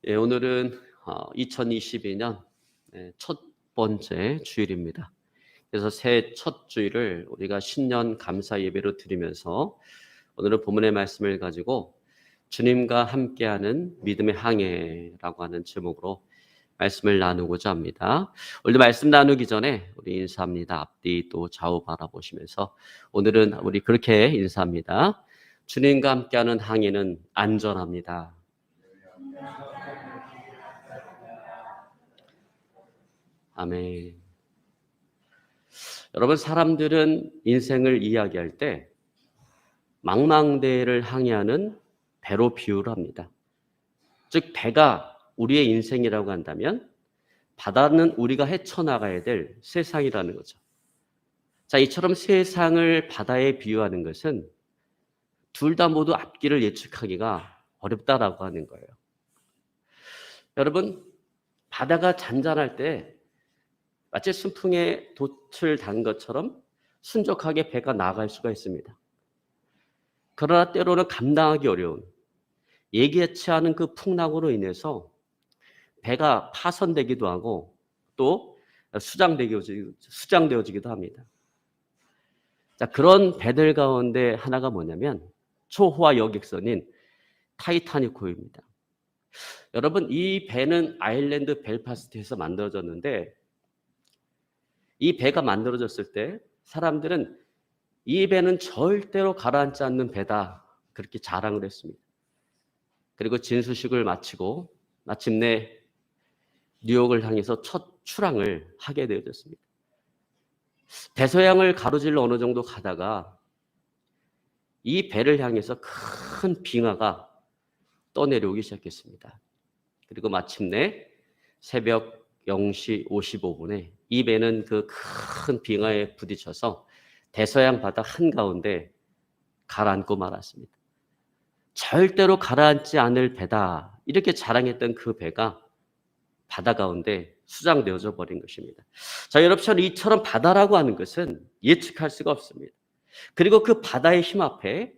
오늘은 2022년 첫 번째 주일입니다. 그래서 새해 첫 주일을 우리가 신년 감사 예배로 드리면서 오늘은 본문의 말씀을 가지고 주님과 함께하는 믿음의 항해라고 하는 제목으로 말씀을 나누고자 합니다. 오늘도 말씀 나누기 전에 우리 인사합니다. 앞뒤 또 좌우 바라보시면서 오늘은 우리 그렇게 인사합니다. 주님과 함께하는 항해는 안전합니다. 아멘. 여러분, 사람들은 인생을 이야기할 때 망망대해를 항해하는 배로 비유를 합니다. 즉, 배가 우리의 인생이라고 한다면 바다는 우리가 헤쳐나가야 될 세상이라는 거죠. 자, 이처럼 세상을 바다에 비유하는 것은 둘 다 모두 앞길을 예측하기가 어렵다라고 하는 거예요. 여러분, 바다가 잔잔할 때 마치 순풍에 돛을 단 것처럼 순적하게 배가 나갈 수가 있습니다. 그러나 때로는 감당하기 어려운 예기치 않은 그 풍랑으로 인해서 배가 파손되기도 하고 또 수장되어지기도 합니다. 자, 그런 배들 가운데 하나가 뭐냐면 초호화 여객선인 타이타닉호입니다. 여러분, 이 배는 아일랜드 벨파스트에서 만들어졌는데 이 배가 만들어졌을 때 사람들은 이 배는 절대로 가라앉지 않는 배다, 그렇게 자랑을 했습니다. 그리고 진수식을 마치고 마침내 뉴욕을 향해서 첫 출항을 하게 되어졌습니다. 대서양을 가로질러 어느 정도 가다가 이 배를 향해서 큰 빙하가 떠내려오기 시작했습니다. 그리고 마침내 새벽 0시 55분에 이 배는 그 큰 빙하에 부딪혀서 대서양 바다 한가운데 가라앉고 말았습니다. 절대로 가라앉지 않을 배다, 이렇게 자랑했던 그 배가 바다 가운데 수장되어져 버린 것입니다. 자, 여러분, 이처럼 바다라고 하는 것은 예측할 수가 없습니다. 그리고 그 바다의 힘 앞에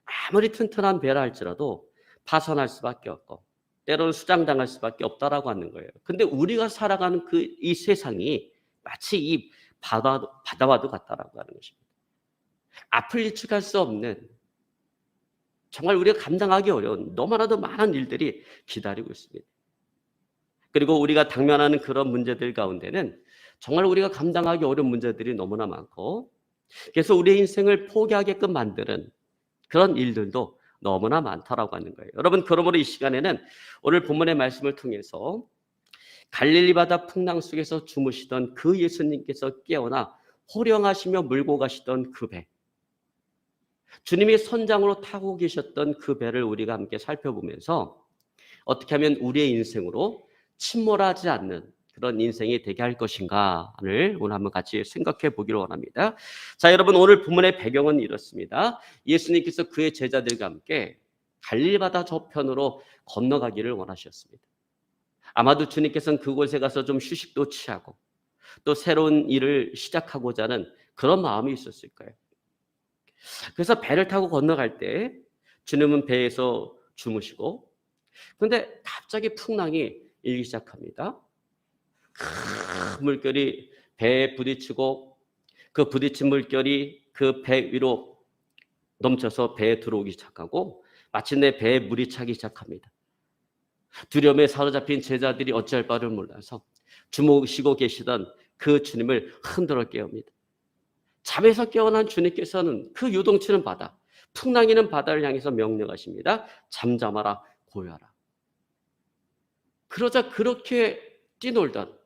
아무리 튼튼한 배라 할지라도 파손할 수밖에 없고 때로는 수장당할 수밖에 없다라고 하는 거예요. 근데 우리가 살아가는 이 세상이 마치 이 바다와도 같다라고 하는 것입니다. 앞을 예측할 수 없는, 정말 우리가 감당하기 어려운 너무나도 많은 일들이 기다리고 있습니다. 그리고 우리가 당면하는 그런 문제들 가운데는 정말 우리가 감당하기 어려운 문제들이 너무나 많고, 그래서 우리의 인생을 포기하게끔 만드는 그런 일들도 너무나 많다라고 하는 거예요. 여러분, 그러므로 이 시간에는 오늘 본문의 말씀을 통해서 갈릴리 바다 풍랑 속에서 주무시던 그 예수님께서 깨어나 호령하시며 몰고 가시던 그 배, 주님이 선장으로 타고 계셨던 그 배를 우리가 함께 살펴보면서 어떻게 하면 우리의 인생으로 침몰하지 않는 그런 인생이 되게 할 것인가를 오늘 한번 같이 생각해 보기를 원합니다. 자, 여러분, 오늘 본문의 배경은 이렇습니다. 예수님께서 그의 제자들과 함께 갈릴리 바다 저편으로 건너가기를 원하셨습니다. 아마도 주님께서는 그곳에 가서 좀 휴식도 취하고 또 새로운 일을 시작하고자 하는 그런 마음이 있었을 거예요. 그래서 배를 타고 건너갈 때 주님은 배에서 주무시고, 그런데 갑자기 풍랑이 일기 시작합니다. 큰 물결이 배에 부딪히고 그 부딪힌 물결이 그 배 위로 넘쳐서 배에 들어오기 시작하고 마침내 배에 물이 차기 시작합니다. 두려움에 사로잡힌 제자들이 어찌할 바를 몰라서 주무시고 계시던 그 주님을 흔들어 깨웁니다. 잠에서 깨어난 주님께서는 그 요동치는 바다, 풍랑이는 바다를 향해서 명령하십니다. 잠잠하라, 고요하라. 그러자 그렇게 뛰놀던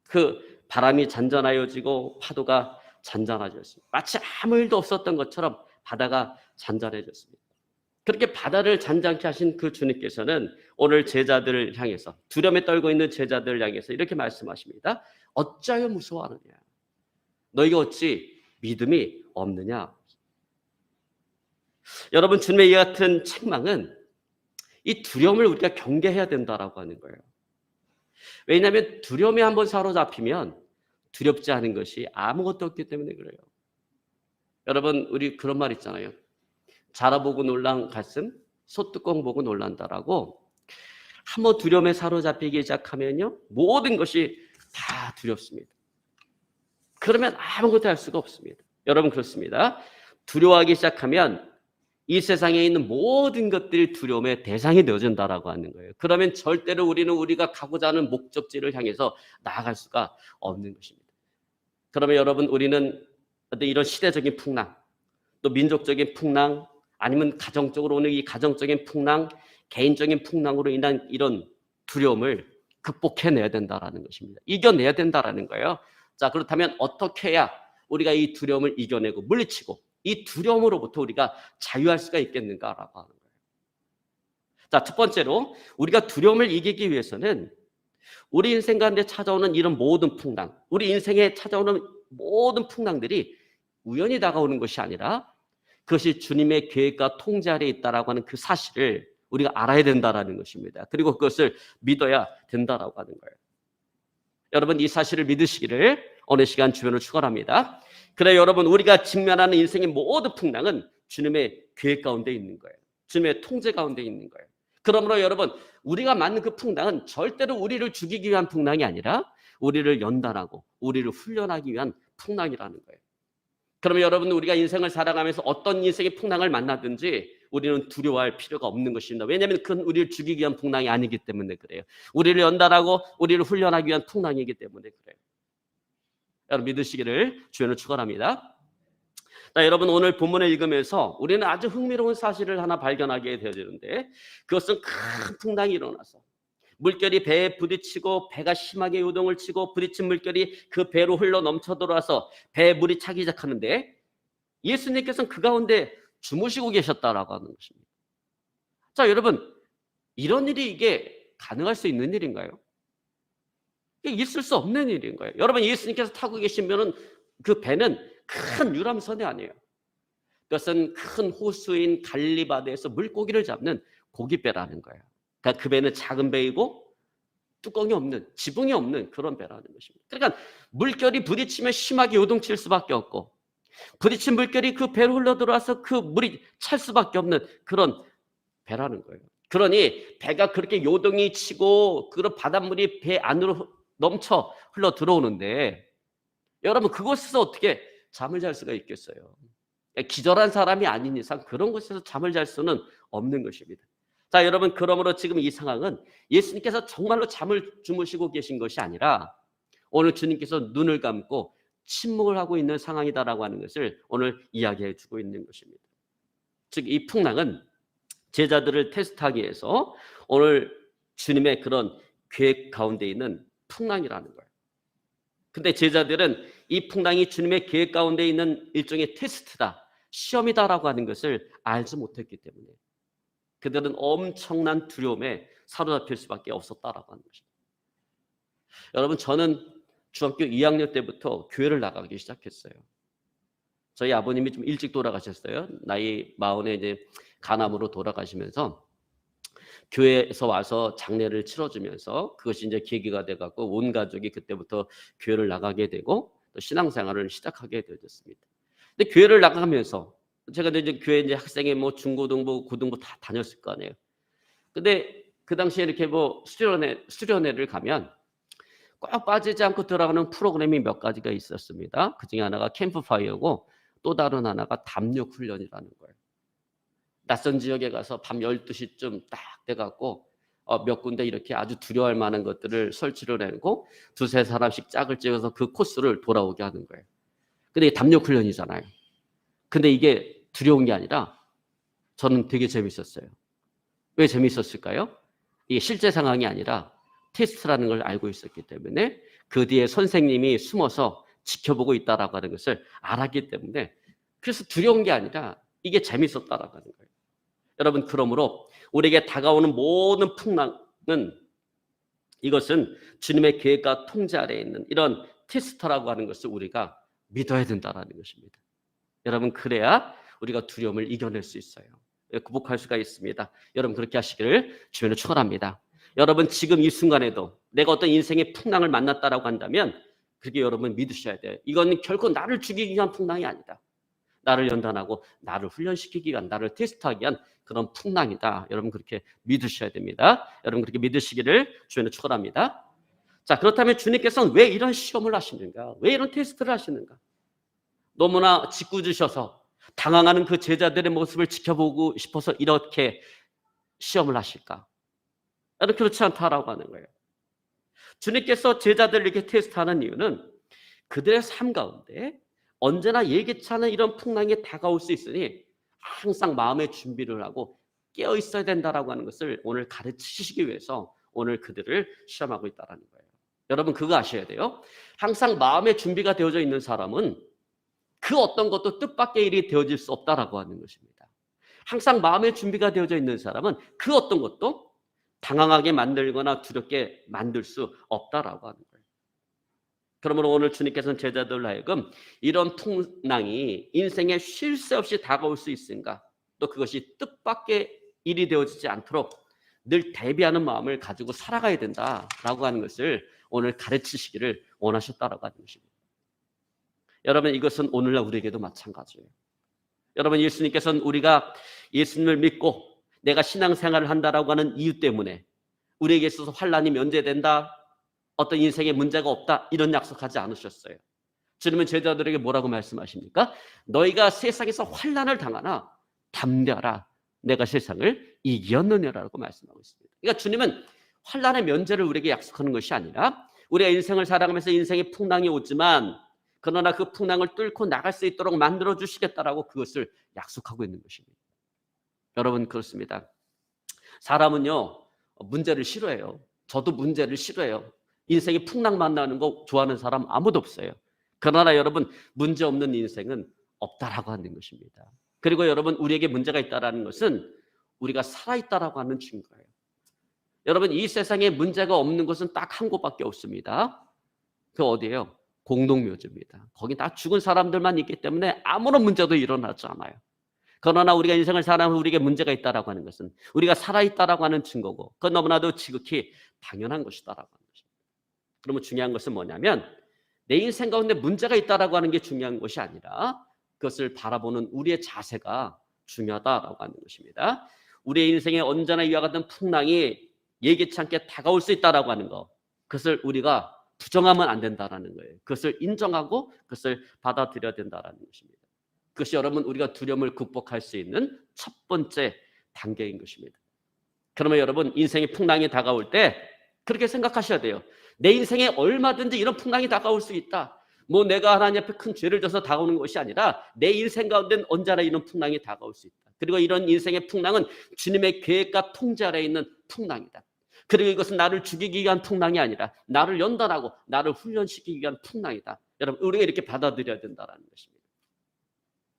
그 바람이 잔잔하여지고 파도가 잔잔해졌습니다. 마치 아무 일도 없었던 것처럼 바다가 잔잔해졌습니다. 그렇게 바다를 잔잔케 하신 그 주님께서는 오늘 제자들을 향해서, 두려움에 떨고 있는 제자들을 향해서 이렇게 말씀하십니다. 어찌하여 무서워하느냐? 너희가 어찌 믿음이 없느냐? 여러분, 주님의 이 같은 책망은 이 두려움을 우리가 경계해야 된다라고 하는 거예요. 왜냐하면 두려움에 한번 사로잡히면 두렵지 않은 것이 아무것도 없기 때문에 그래요. 여러분, 우리 그런 말 있잖아요. 자라보고 놀란 가슴, 소뚜껑 보고 놀란다라고. 한번 두려움에 사로잡히기 시작하면요, 모든 것이 다 두렵습니다. 그러면 아무것도 할 수가 없습니다. 여러분 그렇습니다. 두려워하기 시작하면 이 세상에 있는 모든 것들이 두려움의 대상이 되어진다라고 하는 거예요. 그러면 절대로 우리는 우리가 가고자 하는 목적지를 향해서 나아갈 수가 없는 것입니다. 그러면 여러분, 우리는 어떤 이런 시대적인 풍랑, 또 민족적인 풍랑, 아니면 가정적으로 오는 이 가정적인 풍랑, 개인적인 풍랑으로 인한 이런 두려움을 극복해내야 된다라는 것입니다. 이겨내야 된다라는 거예요. 자, 그렇다면 어떻게 해야 우리가 이 두려움을 이겨내고 물리치고 이 두려움으로부터 우리가 자유할 수가 있겠는가라고 하는 거예요. 자, 첫 번째로 우리가 두려움을 이기기 위해서는 우리 인생 가운데 찾아오는 이런 모든 풍랑, 우리 인생에 찾아오는 모든 풍랑들이 우연히 다가오는 것이 아니라 그것이 주님의 계획과 통제 아래에 있다라고 하는 그 사실을 우리가 알아야 된다라는 것입니다. 그리고 그것을 믿어야 된다라고 하는 거예요. 여러분, 이 사실을 믿으시기를 어느 시간 주변을 축원합니다. 그래, 여러분, 우리가 직면하는 인생의 모든 풍랑은 주님의 계획 가운데 있는 거예요. 주님의 통제 가운데 있는 거예요. 그러므로 여러분, 우리가 맞는 그 풍랑은 절대로 우리를 죽이기 위한 풍랑이 아니라 우리를 연단하고 우리를 훈련하기 위한 풍랑이라는 거예요. 그러면 여러분, 우리가 인생을 살아가면서 어떤 인생의 풍랑을 만나든지 우리는 두려워할 필요가 없는 것입니다. 왜냐하면 그건 우리를 죽이기 위한 풍랑이 아니기 때문에 그래요. 우리를 연단하고 우리를 훈련하기 위한 풍랑이기 때문에 그래요. 여러분 믿으시기를 주님을 축원합니다. 자, 여러분, 오늘 본문을 읽으면서 우리는 아주 흥미로운 사실을 하나 발견하게 되어지는데, 그것은 큰 풍랑이 일어나서 물결이 배에 부딪히고 배가 심하게 요동을 치고 부딪힌 물결이 그 배로 흘러 넘쳐 들어와서 배에 물이 차기 시작하는데 예수님께서는 그 가운데 주무시고 계셨다라고 하는 것입니다. 자, 여러분, 이런 일이 이게 가능할 수 있는 일인가요? 이게 있을 수 없는 일인 거예요. 여러분, 예수님께서 타고 계시면은 그 배는 큰 유람선이 아니에요. 그것은 큰 호수인 갈릴리 바다에서 물고기를 잡는 고깃배라는 거예요. 그러니까 그 배는 작은 배이고 뚜껑이 없는, 지붕이 없는 그런 배라는 것입니다. 그러니까 물결이 부딪히면 심하게 요동칠 수밖에 없고, 부딪힌 물결이 그 배로 흘러 들어와서 그 물이 찰 수밖에 없는 그런 배라는 거예요. 그러니 배가 그렇게 요동이 치고 그런 바닷물이 배 안으로 넘쳐 흘러 들어오는데, 여러분, 그곳에서 어떻게 잠을 잘 수가 있겠어요? 기절한 사람이 아닌 이상 그런 곳에서 잠을 잘 수는 없는 것입니다. 자, 여러분, 그러므로 지금 이 상황은 예수님께서 정말로 잠을 주무시고 계신 것이 아니라 오늘 주님께서 눈을 감고 침묵을 하고 있는 상황이다라고 하는 것을 오늘 이야기해 주고 있는 것입니다. 즉, 이 풍랑은 제자들을 테스트하기 위해서 오늘 주님의 그런 계획 가운데 있는 풍랑이라는 거예요. 근데 제자들은 이 풍랑이 주님의 계획 가운데 있는 일종의 테스트다, 시험이다라고 하는 것을 알지 못했기 때문에 그들은 엄청난 두려움에 사로잡힐 수밖에 없었다라고 하는 것입니다. 여러분, 저는 중학교 2학년 때부터 교회를 나가기 시작했어요. 저희 아버님이 좀 일찍 돌아가셨어요. 나이 40에 이제 간암으로 돌아가시면서 교회에서 와서 장례를 치러주면서 그것이 이제 계기가 돼갖고 온 가족이 그때부터 교회를 나가게 되고 또 신앙생활을 시작하게 되었습니다. 근데 교회를 나가면서 제가 이제 교회 이제 학생회 뭐 중고등부, 고등부 다 다녔을 거 아니에요. 근데 그 당시에 이렇게 뭐 수련회를 가면 꼭 빠지지 않고 들어가는 프로그램이 몇 가지가 있었습니다. 그 중에 하나가 캠프파이어고 또 다른 하나가 담력 훈련이라는 거예요. 낯선 지역에 가서 밤 12시쯤 딱 돼갖고 몇 군데 이렇게 아주 두려워할 만한 것들을 설치를 해놓고 두세 사람씩 짝을 찍어서 그 코스를 돌아오게 하는 거예요. 근데 이게 담력 훈련이잖아요. 근데 이게 두려운 게 아니라 저는 되게 재밌었어요. 왜 재밌었을까요? 이게 실제 상황이 아니라 테스트라는 걸 알고 있었기 때문에 그 뒤에 선생님이 숨어서 지켜보고 있다라고 하는 것을 알았기 때문에, 그래서 두려운 게 아니라 이게 재밌었다라고 하는 거예요. 여러분, 그러므로 우리에게 다가오는 모든 풍랑은 이것은 주님의 계획과 통제 아래에 있는 이런 테스트라고 하는 것을 우리가 믿어야 된다라는 것입니다. 여러분, 그래야 우리가 두려움을 이겨낼 수 있어요. 극복할 수가 있습니다. 여러분, 그렇게 하시기를 주님을 축원합니다. 여러분, 지금 이 순간에도 내가 어떤 인생의 풍랑을 만났다라고 한다면 그렇게 여러분 믿으셔야 돼요. 이건 결코 나를 죽이기 위한 풍랑이 아니다. 나를 연단하고 나를 훈련시키기 위한, 나를 테스트하기 위한 그런 풍랑이다. 여러분 그렇게 믿으셔야 됩니다. 여러분 그렇게 믿으시기를 주님은 축원합니다. 자, 그렇다면 주님께서는 왜 이런 시험을 하시는가? 왜 이런 테스트를 하시는가? 너무나 짓궂으셔서 당황하는 그 제자들의 모습을 지켜보고 싶어서 이렇게 시험을 하실까? 나는 그렇지 않다라고 하는 거예요. 주님께서 제자들을 이렇게 테스트하는 이유는 그들의 삶 가운데 언제나 예기치 않은 이런 풍랑이 다가올 수 있으니 항상 마음의 준비를 하고 깨어 있어야 된다라고 하는 것을 오늘 가르치시기 위해서 오늘 그들을 시험하고 있다라는 거예요. 여러분 그거 아셔야 돼요. 항상 마음의 준비가 되어져 있는 사람은 그 어떤 것도 뜻밖의 일이 되어질 수 없다라고 하는 것입니다. 항상 마음의 준비가 되어져 있는 사람은 그 어떤 것도 당황하게 만들거나 두렵게 만들 수 없다라고 하는 거예요. 그러므로 오늘 주님께서는 제자들로 하여금 이런 풍랑이 인생에 쉴 새 없이 다가올 수 있은가, 또 그것이 뜻밖의 일이 되어지지 않도록 늘 대비하는 마음을 가지고 살아가야 된다라고 하는 것을 오늘 가르치시기를 원하셨다라고 하는 것입니다. 여러분 이것은 오늘날 우리에게도 마찬가지예요. 여러분 예수님께서는 우리가 예수님을 믿고 내가 신앙생활을 한다라고 하는 이유 때문에 우리에게 있어서 환난이 면제된다, 어떤 인생에 문제가 없다, 이런 약속하지 않으셨어요. 주님은 제자들에게 뭐라고 말씀하십니까? 너희가 세상에서 환난을 당하나 담대하라, 내가 세상을 이겼느냐라고 말씀하고 있습니다. 그러니까 주님은 환난의 면제를 우리에게 약속하는 것이 아니라 우리가 인생을 살아가면서 인생의 풍랑이 오지만 그러나 그 풍랑을 뚫고 나갈 수 있도록 만들어 주시겠다라고 그것을 약속하고 있는 것입니다. 여러분 그렇습니다. 사람은요 문제를 싫어해요. 저도 문제를 싫어해요. 인생에 풍랑 만나는 거 좋아하는 사람 아무도 없어요. 그러나 여러분 문제 없는 인생은 없다라고 하는 것입니다. 그리고 여러분 우리에게 문제가 있다라는 것은 우리가 살아있다라고 하는 증거예요. 여러분 이 세상에 문제가 없는 것은 딱 한 곳밖에 없습니다. 그 어디예요? 공동묘지입니다. 거기 다 죽은 사람들만 있기 때문에 아무런 문제도 일어나지 않아요. 그러나 우리가 인생을 살아가면서 우리에게 문제가 있다라고 하는 것은 우리가 살아있다라고 하는 증거고 그건 너무나도 지극히 당연한 것이다라고 하는 것입니다. 그러면 중요한 것은 뭐냐면 내 인생 가운데 문제가 있다라고 하는 게 중요한 것이 아니라 그것을 바라보는 우리의 자세가 중요하다라고 하는 것입니다. 우리의 인생에 언제나 이와 같은 풍랑이 예기치 않게 다가올 수 있다라고 하는 것, 그것을 우리가 부정하면 안 된다라는 거예요. 그것을 인정하고 그것을 받아들여야 된다라는 것입니다. 그것이 여러분 우리가 두려움을 극복할 수 있는 첫 번째 단계인 것입니다. 그러면 여러분 인생의 풍랑이 다가올 때 그렇게 생각하셔야 돼요. 내 인생에 얼마든지 이런 풍랑이 다가올 수 있다. 뭐 내가 하나님 앞에 큰 죄를 져서 다가오는 것이 아니라 내 인생 가운데는 언제나 이런 풍랑이 다가올 수 있다. 그리고 이런 인생의 풍랑은 주님의 계획과 통제 아래에 있는 풍랑이다. 그리고 이것은 나를 죽이기 위한 풍랑이 아니라 나를 연단하고 나를 훈련시키기 위한 풍랑이다. 여러분 우리가 이렇게 받아들여야 된다는 것입니다.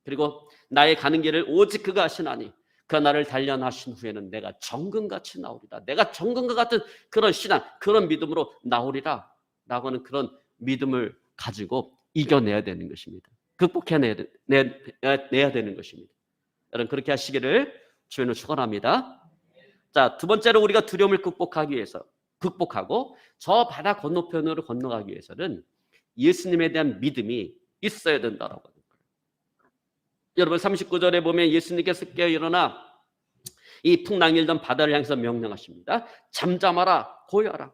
그리고 나의 가는 길을 오직 그가 하시나니 그 나를 단련하신 후에는 내가 정금같이 나오리라. 내가 정금과 같은 그런 신앙, 그런 믿음으로 나오리라 라고 하는 그런 믿음을 가지고 이겨내야 되는 것입니다. 극복해내야 되는 것입니다. 여러분 그렇게 하시기를 주님은 축원합니다. 자, 두 번째로 우리가 두려움을 극복하고 저 바다 건너편으로 건너가기 위해서는 예수님에 대한 믿음이 있어야 된다라고 하는 거예요. 여러분 39절에 보면 예수님께서 깨어 일어나 이 풍랑이 일던 바다를 향해서 명령하십니다. 잠잠하라, 고요하라.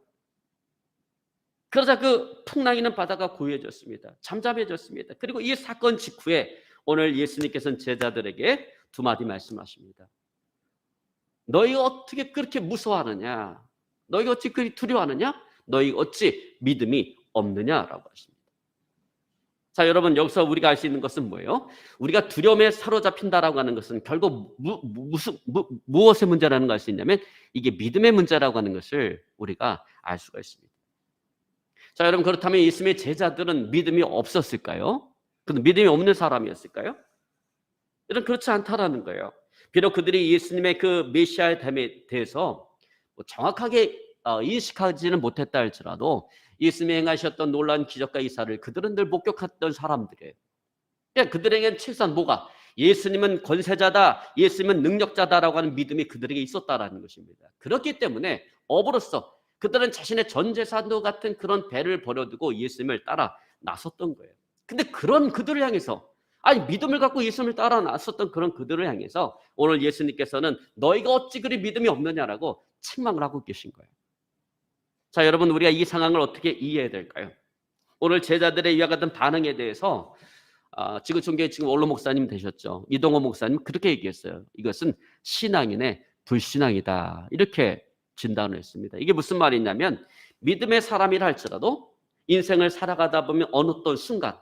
그러자 그 풍랑이 있는 바다가 고요해졌습니다. 잠잠해졌습니다. 그리고 이 사건 직후에 오늘 예수님께서는 제자들에게 두 마디 말씀하십니다. 너희가 어떻게 그렇게 무서워하느냐? 너희가 어찌 그렇게 두려워하느냐? 너희가 어찌 믿음이 없느냐라고 하십니다. 자, 여러분 여기서 우리가 알 수 있는 것은 뭐예요? 우리가 두려움에 사로잡힌다라고 하는 것은 결국 무엇의 문제라는 걸 알 수 있냐면 이게 믿음의 문제라고 하는 것을 우리가 알 수가 있습니다. 자, 여러분 그렇다면 예수님의 제자들은 믿음이 없었을까요? 그는 믿음이 없는 사람이었을까요? 여러분 그렇지 않다라는 거예요. 비록 그들이 예수님의 그 메시아에 대해서 정확하게 인식하지는 못했다 할지라도 예수님이 행하셨던 놀라운 기적과 이사를 그들은 늘 목격했던 사람들이에요. 그들에게는 최소한 뭐가? 예수님은 권세자다, 예수님은 능력자다라고 하는 믿음이 그들에게 있었다라는 것입니다. 그렇기 때문에 업으로서 그들은 자신의 전 재산도 같은 그런 배를 버려두고 예수님을 따라 나섰던 거예요. 근데 그런 그들을 향해서 아니 믿음을 갖고 예수님을 따라 나섰던 그런 그들을 향해서 오늘 예수님께서는 너희가 어찌 그리 믿음이 없느냐라고 책망을 하고 계신 거예요. 자, 여러분 우리가 이 상황을 어떻게 이해해야 될까요? 오늘 제자들의 이와 같은 반응에 대해서 지금 종교에 지금 원로 목사님 되셨죠. 이동호 목사님 그렇게 얘기했어요. 이것은 신앙인의 불신앙이다. 이렇게 진단을 했습니다. 이게 무슨 말이냐면 믿음의 사람이라 할지라도 인생을 살아가다 보면 어느 어떤 순간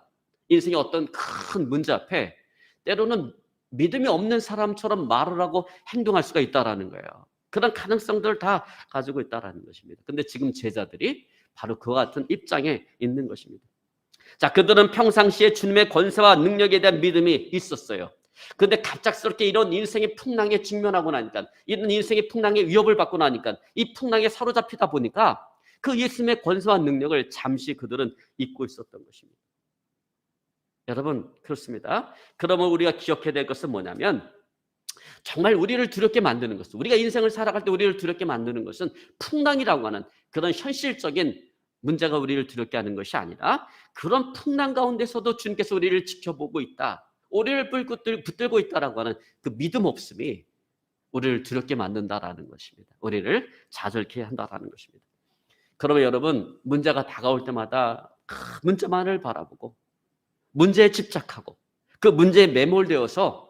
인생의 어떤 큰 문제 앞에 때로는 믿음이 없는 사람처럼 말을 하고 행동할 수가 있다라는 거예요. 그런 가능성들을 다 가지고 있다라는 것입니다. 근데 지금 제자들이 바로 그와 같은 입장에 있는 것입니다. 자, 그들은 평상시에 주님의 권세와 능력에 대한 믿음이 있었어요. 그런데 갑작스럽게 이런 인생의 풍랑에 직면하고 나니까, 이런 인생의 풍랑의 위협을 받고 나니까, 이 풍랑에 사로잡히다 보니까 그 예수님의 권세와 능력을 잠시 그들은 잊고 있었던 것입니다. 여러분, 그렇습니다. 그러면 우리가 기억해야 될 것은 뭐냐면 정말 우리를 두렵게 만드는 것은, 우리가 인생을 살아갈 때 우리를 두렵게 만드는 것은 풍랑이라고 하는 그런 현실적인 문제가 우리를 두렵게 하는 것이 아니라 그런 풍랑 가운데서도 주님께서 우리를 지켜보고 있다, 우리를 붙들고 있다라고 하는 그 믿음 없음이 우리를 두렵게 만든다라는 것입니다. 우리를 좌절케 한다라는 것입니다. 그러면 여러분, 문제가 다가올 때마다 그 문제만을 바라보고 문제에 집착하고 그 문제에 매몰되어서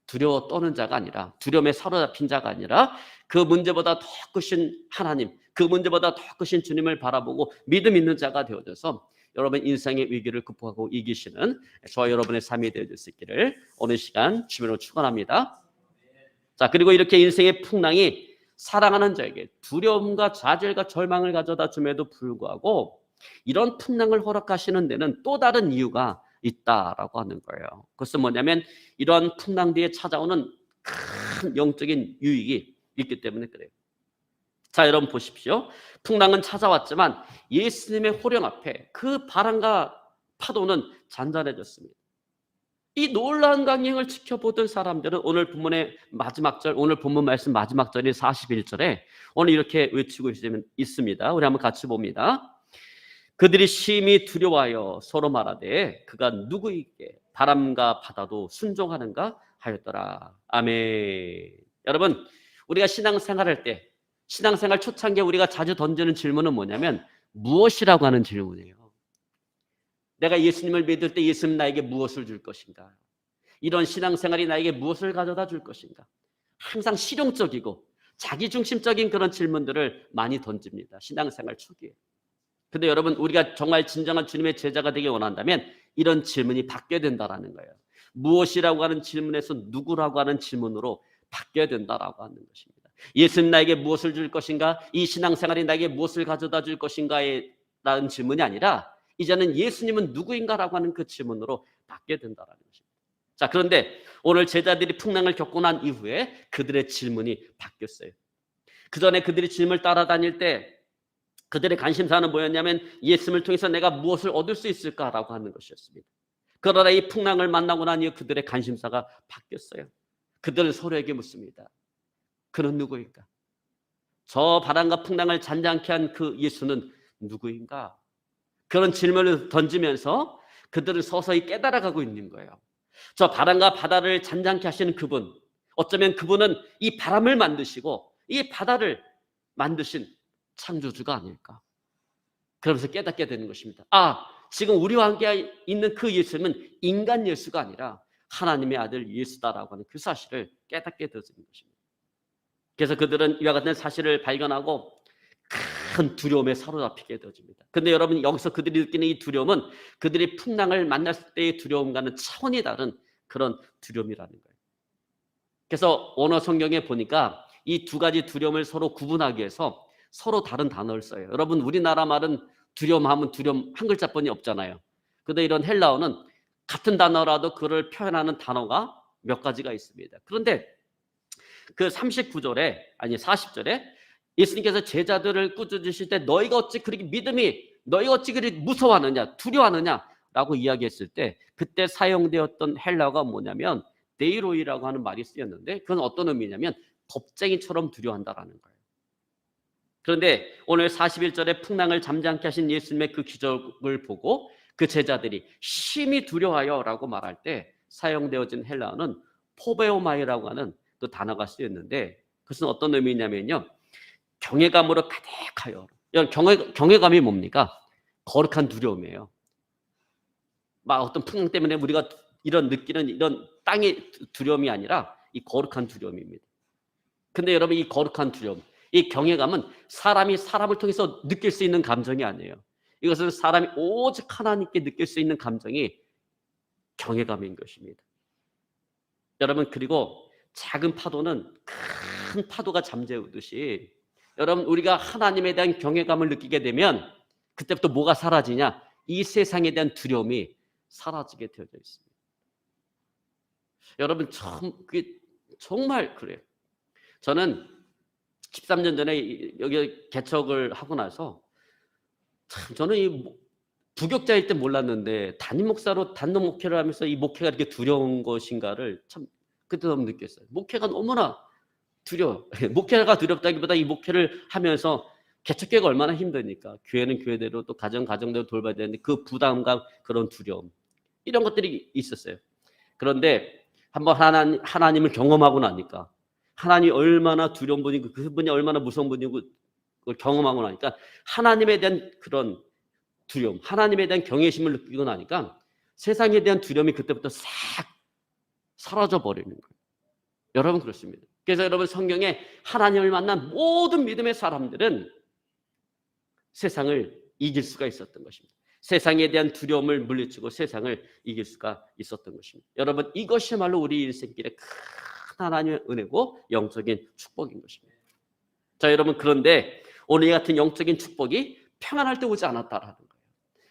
두려워 떠는 자가 아니라, 두려움에 사로잡힌 자가 아니라 그 문제보다 더 크신 하나님, 그 문제보다 더 크신 주님을 바라보고 믿음 있는 자가 되어져서 여러분 인생의 위기를 극복하고 이기시는 저와 여러분의 삶이 되어질 수 있기를 오늘 시간 주님으로 축원합니다. 자, 그리고 이렇게 인생의 풍랑이 사랑하는 자에게 두려움과 좌절과 절망을 가져다 줌에도 불구하고 이런 풍랑을 허락하시는 데는 또 다른 이유가 있다라고 하는 거예요. 그것은 뭐냐면 이러한 풍랑 뒤에 찾아오는 큰 영적인 유익이 있기 때문에 그래요. 자, 여러분 보십시오. 풍랑은 찾아왔지만 예수님의 호령 앞에 그 바람과 파도는 잔잔해졌습니다. 이 놀라운 광경을 지켜보던 사람들은 오늘 본문의 마지막 절, 오늘 본문 말씀 마지막 절인 41절에 오늘 이렇게 외치고 있습니다. 우리 한번 같이 봅니다. 그들이 심히 두려워하여 서로 말하되 그가 누구에게 바람과 바다도 순종하는가 하였더라. 아멘. 여러분, 우리가 신앙생활할 때, 신앙생활 초창기에 우리가 자주 던지는 질문은 뭐냐면 무엇이라고 하는 질문이에요. 내가 예수님을 믿을 때 예수님 나에게 무엇을 줄 것인가? 이런 신앙생활이 나에게 무엇을 가져다 줄 것인가? 항상 실용적이고 자기중심적인 그런 질문들을 많이 던집니다. 신앙생활 초기에. 근데 여러분, 우리가 정말 진정한 주님의 제자가 되기 원한다면 이런 질문이 바뀌어야 된다라는 거예요. 무엇이라고 하는 질문에서 누구라고 하는 질문으로 바뀌어야 된다라고 하는 것입니다. 예수님 나에게 무엇을 줄 것인가? 이 신앙생활이 나에게 무엇을 가져다 줄 것인가에 라는 질문이 아니라 이제는 예수님은 누구인가라고 하는 그 질문으로 바뀌어야 된다라는 것입니다. 자, 그런데 오늘 제자들이 풍랑을 겪고 난 이후에 그들의 질문이 바뀌었어요. 그 전에 그들이 주님을 따라다닐 때 그들의 관심사는 뭐였냐면 예수님을 통해서 내가 무엇을 얻을 수 있을까라고 하는 것이었습니다. 그러나 이 풍랑을 만나고 난 이후 그들의 관심사가 바뀌었어요. 그들은 서로에게 묻습니다. 그는 누구인가? 저 바람과 풍랑을 잔잔케 한 그 예수는 누구인가? 그런 질문을 던지면서 그들은 서서히 깨달아가고 있는 거예요. 저 바람과 바다를 잔잔케 하시는 그분, 어쩌면 그분은 이 바람을 만드시고 이 바다를 만드신 창조주가 아닐까. 그러면서 깨닫게 되는 것입니다. 지금 우리와 함께 있는 그 예수는 인간 예수가 아니라 하나님의 아들 예수다라고 하는 그 사실을 깨닫게 되는 것입니다. 그래서 그들은 이와 같은 사실을 발견하고 큰 두려움에 사로잡히게 되어집니다. 그런데 여러분, 여기서 그들이 느끼는 이 두려움은 그들이 풍랑을 만났을 때의 두려움과는 차원이 다른 그런 두려움이라는 거예요. 그래서 원어 성경에 보니까 이 두 가지 두려움을 서로 구분하기 위해서 서로 다른 단어를 써요. 여러분, 우리나라 말은 두려움하면 두려움 한 글자뿐이 없잖아요. 그런데 이런 헬라어는 같은 단어라도 그를 표현하는 단어가 몇 가지가 있습니다. 그런데 그 40절에 예수님께서 제자들을 꾸짖으실 때 너희가 어찌 그렇게 무서워하느냐, 두려워하느냐라고 이야기했을 때 그때 사용되었던 헬라어가 뭐냐면 데이로이라고 하는 말이 쓰였는데 그건 어떤 의미냐면 겁쟁이처럼 두려워한다라는 거예요. 그런데 오늘 41절에 풍랑을 잠잠케 하신 예수님의 그 기적을 보고 그 제자들이 심히 두려워하여라고 말할 때 사용되어진 헬라어는 포베오마이라고 하는 그 단어가 쓰였는데 그것은 어떤 의미냐면요. 경외감으로 가득하여. 경외감이 뭡니까? 거룩한 두려움이에요. 막 어떤 풍랑 때문에 우리가 이런 느끼는 이런 땅의 두려움이 아니라 이 거룩한 두려움입니다. 근데 여러분 이 거룩한 두려움, 이 경외감은 사람이 사람을 통해서 느낄 수 있는 감정이 아니에요. 이것은 사람이 오직 하나님께 느낄 수 있는 감정이 경외감인 것입니다. 여러분 그리고 작은 파도는 큰 파도가 잠재우듯이 여러분 우리가 하나님에 대한 경외감을 느끼게 되면 그때부터 뭐가 사라지냐? 이 세상에 대한 두려움이 사라지게 되어져 있습니다. 여러분 그게 정말 그래요. 저는 13년 전에 여기 개척을 하고 나서 참 저는 이 부격자일 때 몰랐는데 담임 목사로 단독 목회를 하면서 이 목회가 이렇게 두려운 것인가를 참 그때 너무 느꼈어요. 목회가 너무나 두려워요. 목회가 두렵다기보다 이 목회를 하면서 개척교회가 얼마나 힘드니까 교회는 교회대로 또 가정대로 돌봐야 되는데 그 부담감, 그런 두려움 이런 것들이 있었어요. 그런데 한번 하나님을 경험하고 나니까 하나님이 얼마나 두려운 분이고 그분이 얼마나 무서운 분이고 그걸 경험하고 나니까 하나님에 대한 그런 두려움, 하나님에 대한 경외심을 느끼고 나니까 세상에 대한 두려움이 그때부터 싹 사라져 버리는 거예요. 여러분 그렇습니다. 그래서 여러분 성경에 하나님을 만난 모든 믿음의 사람들은 세상을 이길 수가 있었던 것입니다. 세상에 대한 두려움을 물리치고 세상을 이길 수가 있었던 것입니다. 여러분 이것이야말로 우리 인생길의 큰 하나님의 은혜고 영적인 축복인 것입니다. 자 여러분 그런데 오늘 이 같은 영적인 축복이 평안할 때 오지 않았다라는 거예요.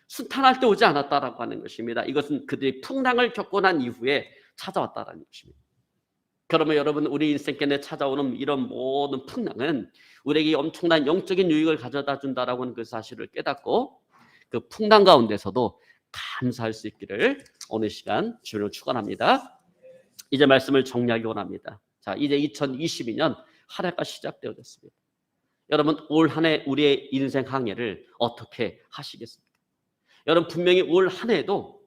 순탄할 때 오지 않았다라고 하는 것입니다. 이것은 그들이 풍랑을 겪고 난 이후에 찾아왔다라는 것입니다. 그러면 여러분 우리 인생길에 찾아오는 이런 모든 풍랑은 우리에게 엄청난 영적인 유익을 가져다 준다라고 하는 그 사실을 깨닫고 그 풍랑 가운데서도 감사할 수 있기를 오늘 시간 주로 축원합니다. 이제 말씀을 정리하기 원합니다. 자, 이제 2022년 한 해가 시작되어졌습니다. 여러분 올 한 해 우리의 인생 항해를 어떻게 하시겠습니까? 여러분 분명히 올 한 해에도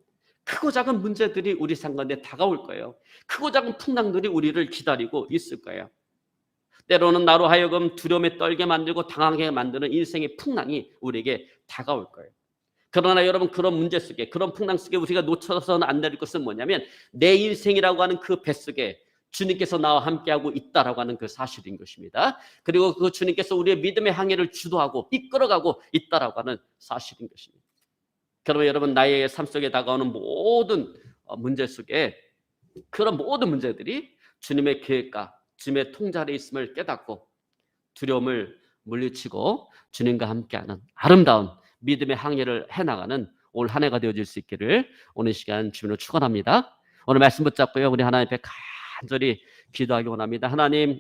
크고 작은 문제들이 우리 상관에 다가올 거예요. 크고 작은 풍랑들이 우리를 기다리고 있을 거예요. 때로는 나로 하여금 두려움에 떨게 만들고 당하게 만드는 인생의 풍랑이 우리에게 다가올 거예요. 그러나 여러분 그런 문제 속에 그런 풍랑 속에 우리가 놓쳐서는 안 될 것은 뭐냐면 내 인생이라고 하는 그 배 속에 주님께서 나와 함께하고 있다라고 하는 그 사실인 것입니다. 그리고 그 주님께서 우리의 믿음의 항해를 주도하고 이끌어가고 있다라고 하는 사실인 것입니다. 그러면 여러분 나의 삶 속에 다가오는 모든 문제 속에 그런 모든 문제들이 주님의 계획과 주님의 통제 아래 있음을 깨닫고 두려움을 물리치고 주님과 함께하는 아름다운 믿음의 항해를 해나가는 올 한 해가 되어질 수 있기를 오늘 시간 주님으로 축원합니다. 오늘 말씀 붙잡고요. 우리 하나님 앞에 간절히 기도하기 원합니다. 하나님